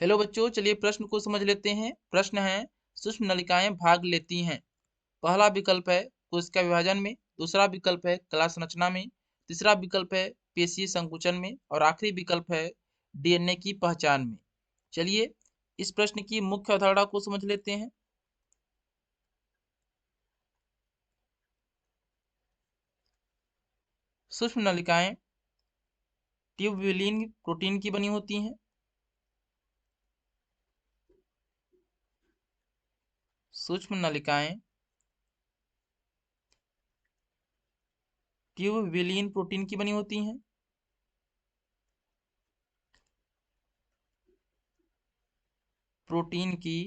Hello बच्चों, चलिए प्रश्न को समझ लेते हैं। प्रश्न है, सूक्ष्म नलिकाएं भाग लेती हैं। पहला विकल्प है कोशिका विभाजन में, दूसरा विकल्प है कला संरचना में, तीसरा विकल्प है पेशीय संकुचन में और आखिरी विकल्प है डीएनए की पहचान में। चलिए इस प्रश्न की मुख्य अवधारणा को समझ लेते हैं। सूक्ष्म नलिकाएं ट्यूबुलिन प्रोटीन की बनी होती हैं। सूक्ष्म नलिकाएं ट्यूबुलिन प्रोटीन की बनी होती हैं। प्रोटीन की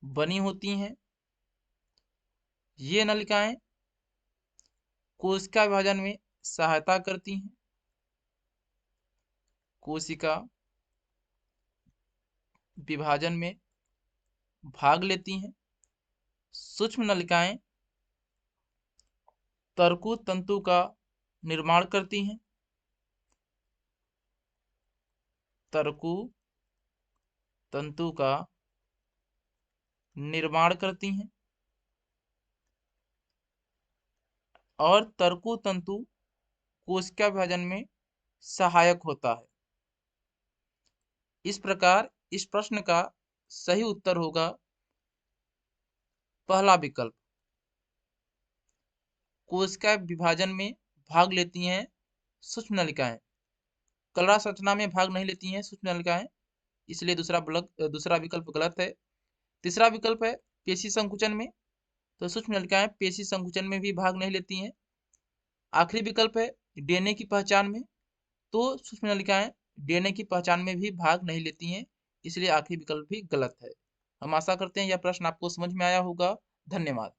बनी होती हैं। ये नलिकाएं कोशिका विभाजन में सहायता करती हैं। कोशिका विभाजन में भाग लेती हैं। सूक्ष्म नलिकाएं तर्कु तंतु का निर्माण करती हैं। तर्कु तंतु का निर्माण करती हैं और तर्कु तंतु कोशिका विभाजन में सहायक होता है। इस प्रकार इस प्रश्न का सही उत्तर होगा पहला विकल्प। कोशिका विभाजन में भाग लेती हैं सूक्ष्म नलिकाएं, कलरा संरचना में भाग नहीं लेती हैं सूक्ष्म नलिकाएं, इसलिए दूसरा विकल्प गलत है। तीसरा विकल्प है पेशी संकुचन में, तो सूक्ष्म नलिकाएं पेशी संकुचन में भी भाग नहीं लेती हैं। आखिरी विकल्प है डीएनए की पहचान में, तो सूक्ष्म नलिकाएं डीएनए की पहचान में भी भाग नहीं लेती हैं, इसलिए आखिरी विकल्प भी गलत है। हम आशा करते हैं यह प्रश्न आपको समझ में आया होगा। धन्यवाद।